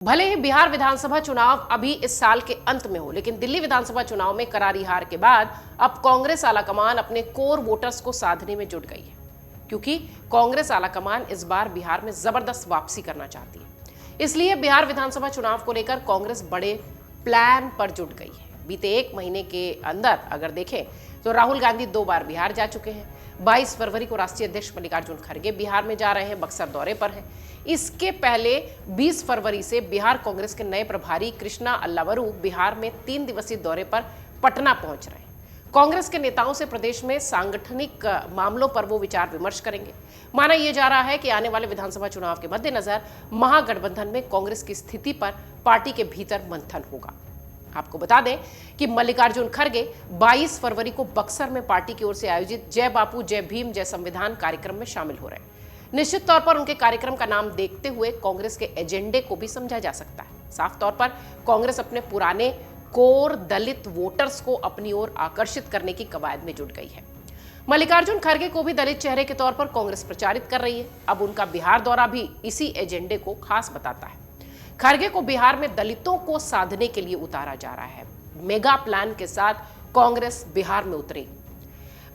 भले ही बिहार विधानसभा चुनाव अभी इस साल के अंत में हो, लेकिन दिल्ली विधानसभा चुनाव में करारी हार के बाद अब कांग्रेस आलाकमान अपने कोर वोटर्स को साधने में जुट गई है, क्योंकि कांग्रेस आलाकमान इस बार बिहार में जबरदस्त वापसी करना चाहती है। इसलिए बिहार विधानसभा चुनाव को लेकर कांग्रेस बड़े प्लान पर जुट गई है। बीते एक महीने के अंदर अगर देखें तो राहुल गांधी 2 बार बिहार जा चुके हैं। 22 फरवरी को राष्ट्रीय अध्यक्ष मल्लिकार्जुन खड़गे बिहार में जा रहे हैं, बक्सर दौरे पर हैं। इसके पहले 20 फरवरी से बिहार कांग्रेस के नए प्रभारी कृष्णा अल्लावरू बिहार में 3 दिवसीय दौरे पर पटना पहुंच रहे हैं। कांग्रेस के नेताओं से प्रदेश में सांगठनिक मामलों पर वो विचार विमर्श करेंगे। माना यह जा रहा है कि आने वाले विधानसभा चुनाव के मद्देनजर महागठबंधन में कांग्रेस की स्थिति पर पार्टी के भीतर मंथन होगा। आपको बता दें कि मल्लिकार्जुन खड़गे 22 फरवरी को बक्सर में पार्टी की ओर से आयोजित जय बापू जय भीम जय संविधान कार्यक्रम में शामिल हो रहे हैं। निश्चित तौर पर उनके कार्यक्रम का नाम देखते हुए कांग्रेस के एजेंडे को भी समझा जा सकता है। साफ तौर पर कांग्रेस अपने पुराने कोर दलित वोटर्स को अपनी ओर आकर्षित करने की कवायद में जुट गई है। मल्लिकार्जुन खड़गे को भी दलित चेहरे के तौर पर कांग्रेस प्रचारित कर रही है। अब उनका बिहार दौरा भी इसी एजेंडे को खास बताता है। खड़गे को बिहार में दलितों को साधने के लिए उतारा जा रहा है। मेगा प्लान के साथ कांग्रेस बिहार में उतरी।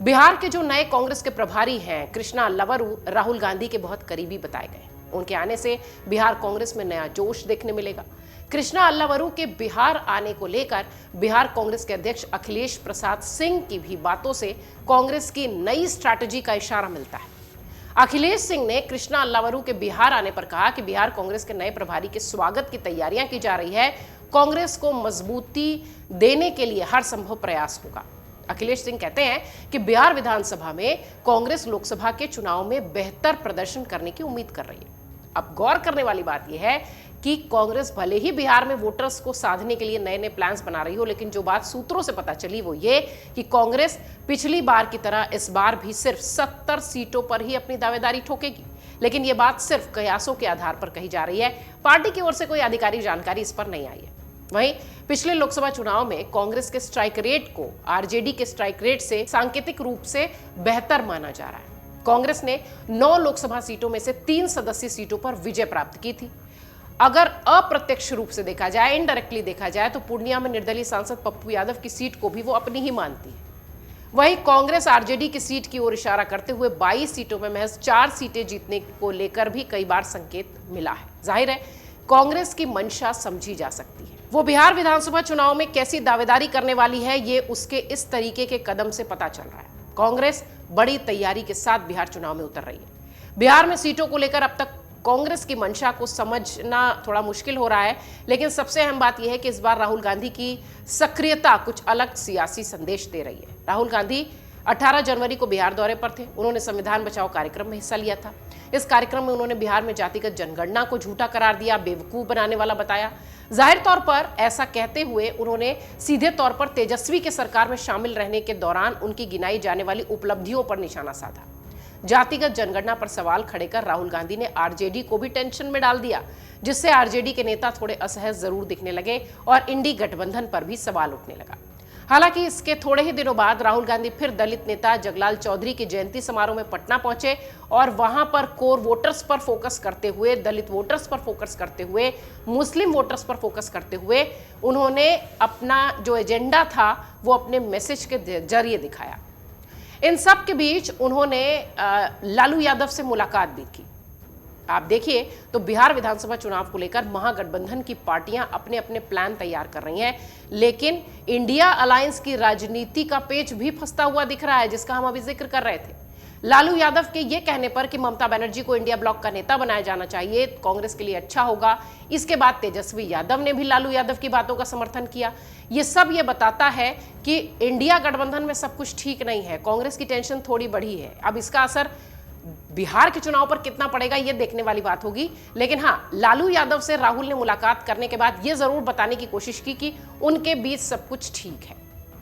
बिहार के जो नए कांग्रेस के प्रभारी हैं कृष्णा अल्लावरू राहुल गांधी के बहुत करीबी बताए गए। उनके आने से बिहार कांग्रेस में नया जोश देखने मिलेगा। कृष्णा अल्लावरू के बिहार आने को लेकर बिहार कांग्रेस के अध्यक्ष अखिलेश प्रसाद सिंह की भी बातों से कांग्रेस की नई स्ट्रैटेजी का इशारा मिलता है। अखिलेश सिंह ने कृष्णा अल्लावरू के बिहार आने पर कहा कि बिहार कांग्रेस के नए प्रभारी के स्वागत की तैयारियां की जा रही है। कांग्रेस को मजबूती देने के लिए हर संभव प्रयास होगा। अखिलेश सिंह कहते हैं कि बिहार विधानसभा में कांग्रेस लोकसभा के चुनाव में बेहतर प्रदर्शन करने की उम्मीद कर रही है। अब गौर करने वाली बात यह है कि कांग्रेस भले ही बिहार में वोटर्स को साधने के लिए नए नए प्लान्स बना रही हो, लेकिन जो बात सूत्रों से पता चली वो ये कि कांग्रेस पिछली बार की तरह इस बार भी सिर्फ 70 सीटों पर ही अपनी दावेदारी ठोकेगी। लेकिन ये बात सिर्फ कयासों के आधार पर कही जा रही है। पार्टी की ओर से कोई आधिकारिक जानकारी इस पर नहीं आई है। वहीं पिछले लोकसभा चुनाव में कांग्रेस के स्ट्राइक रेट को आरजेडी के स्ट्राइक रेट से सांकेतिक रूप से बेहतर माना जा रहा है। कांग्रेस ने 9 लोकसभा सीटों में से 3 सदस्यीय सीटों पर विजय प्राप्त की थी। अगर अप्रत्यक्ष रूप से देखा जाए, इनडायरेक्टली देखा जाए, तो पूर्णिया में निर्दलीय सांसद पप्पू यादव की सीट को भी वो अपनी ही मानती है। वहीं कांग्रेस आरजेडी की सीट की ओर इशारा करते हुए 22 सीटों में महज 4 सीटें जीतने को लेकर भी कई बार संकेत मिला है। जाहिर है कांग्रेस की मंशा समझी जा सकती है। वो बिहार विधानसभा चुनाव में कैसी दावेदारी करने वाली है, ये उसके इस तरीके के कदम से पता चल रहा है। कांग्रेस बड़ी तैयारी के साथ बिहार चुनाव में उतर रही है। बिहार में सीटों को लेकर अब तक कांग्रेस की मंशा को समझना थोड़ा मुश्किल हो रहा है, लेकिन सबसे अहम बात यह है कि इस बार राहुल गांधी की सक्रियता कुछ अलग सियासी संदेश दे रही है। राहुल गांधी 18 जनवरी को बिहार दौरे पर थे। उन्होंने संविधान बचाओ कार्यक्रम में हिस्सा लिया था। इस कार्यक्रम में उन्होंने बिहार में जातिगत जनगणना को झूठा करार दिया, बेवकूफ बनाने वाला बताया। जाहिर तौर पर ऐसा कहते हुए उन्होंने सीधे तौर पर तेजस्वी के सरकार में शामिल रहने के दौरान उनकी गिनाई जाने वाली उपलब्धियों पर निशाना साधा। जातिगत जनगणना पर सवाल खड़े कर राहुल गांधी ने आरजेडी को भी टेंशन में डाल दिया, जिससे आरजेडी के नेता थोड़े असहज जरूर दिखने लगे और इंडी गठबंधन पर भी सवाल उठने लगा। हालांकि इसके थोड़े ही दिनों बाद राहुल गांधी फिर दलित नेता जगलाल चौधरी की जयंती समारोह में पटना पहुंचे और वहां पर कोर वोटर्स पर फोकस करते हुए, दलित वोटर्स पर फोकस करते हुए, मुस्लिम वोटर्स पर फोकस करते हुए उन्होंने अपना जो एजेंडा था वो अपने मैसेज के जरिए दिखाया। इन सब के बीच उन्होंने लालू यादव से मुलाकात भी की। आप देखिए तो बिहार विधानसभा चुनाव को लेकर महागठबंधन की पार्टियां अपने अपने प्लान तैयार कर रही हैं, लेकिन इंडिया अलायंस की राजनीति का पेच भी फंसता हुआ दिख रहा है, जिसका हम अभी जिक्र कर रहे थे। लालू यादव के ये कहने पर कि ममता बनर्जी को इंडिया ब्लॉक का नेता बनाया जाना चाहिए, कांग्रेस के लिए अच्छा होगा। इसके बाद तेजस्वी यादव ने भी लालू यादव की बातों का समर्थन किया। ये सब ये बताता है कि इंडिया गठबंधन में सब कुछ ठीक नहीं है, कांग्रेस की टेंशन थोड़ी बढ़ी है। अब इसका असर बिहार के चुनाव पर कितना पड़ेगा ये देखने वाली बात होगी। लेकिन हाँ, लालू यादव से राहुल ने मुलाकात करने के बाद ये जरूर बताने की कोशिश की कि उनके बीच सब कुछ ठीक है।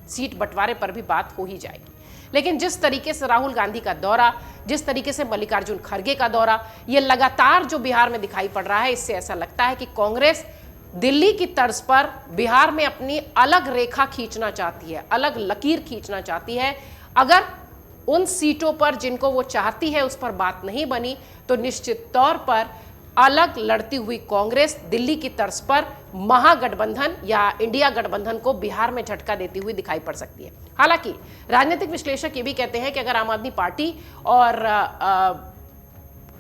सीट बंटवारे पर भी बात हो ही जाएगी। लेकिन जिस तरीके से राहुल गांधी का दौरा, जिस तरीके से मल्लिकार्जुन खड़गे का दौरा, ये लगातार जो बिहार में दिखाई पड़ रहा है, इससे ऐसा लगता है कि कांग्रेस दिल्ली की तर्ज पर बिहार में अपनी अलग रेखा खींचना चाहती है, अलग लकीर खींचना चाहती है। अगर उन सीटों पर जिनको वो चाहती है उस पर बात नहीं बनी तो निश्चित तौर पर अलग लड़ती हुई कांग्रेस दिल्ली की तर्ज पर महागठबंधन या इंडिया गठबंधन को बिहार में झटका देती हुई दिखाई पड़ सकती है। हालांकि राजनीतिक विश्लेषक ये भी कहते हैं कि अगर आम आदमी पार्टी और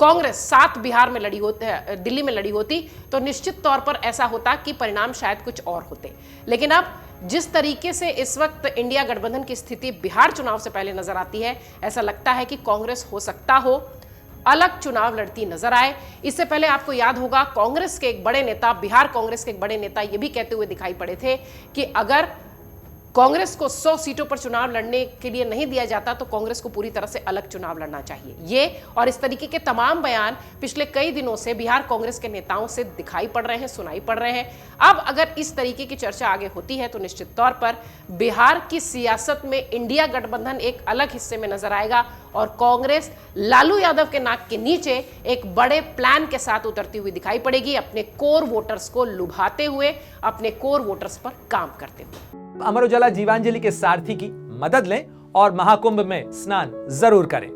कांग्रेस साथ बिहार में लड़ी होती, दिल्ली में लड़ी होती, तो निश्चित तौर पर ऐसा होता कि परिणाम शायद कुछ और होते। लेकिन अब जिस तरीके से इस वक्त इंडिया गठबंधन की स्थिति बिहार चुनाव से पहले नजर आती है, ऐसा लगता है कि कांग्रेस हो सकता हो अलग चुनाव लड़ती नजर आए। इससे पहले आपको याद होगा कांग्रेस के एक बड़े नेता, बिहार कांग्रेस के एक बड़े नेता ये भी कहते हुए दिखाई पड़े थे कि अगर कांग्रेस को 100 सीटों पर चुनाव लड़ने के लिए नहीं दिया जाता तो कांग्रेस को पूरी तरह से अलग चुनाव लड़ना चाहिए। ये और इस तरीके के तमाम बयान पिछले कई दिनों से बिहार कांग्रेस के नेताओं से दिखाई पड़ रहे हैं, सुनाई पड़ रहे हैं। अब अगर इस तरीके की चर्चा आगे होती है तो निश्चित तौर पर बिहार की सियासत में इंडिया गठबंधन एक अलग हिस्से में नजर आएगा और कांग्रेस लालू यादव के नाक के नीचे एक बड़े प्लान के साथ उतरती हुई दिखाई पड़ेगी, अपने कोर वोटर्स को लुभाते हुए, अपने कोर वोटर्स पर काम करते हुए। अमर उजाला जीवांजलि के सारथी की मदद लें और महाकुंभ में स्नान जरूर करें।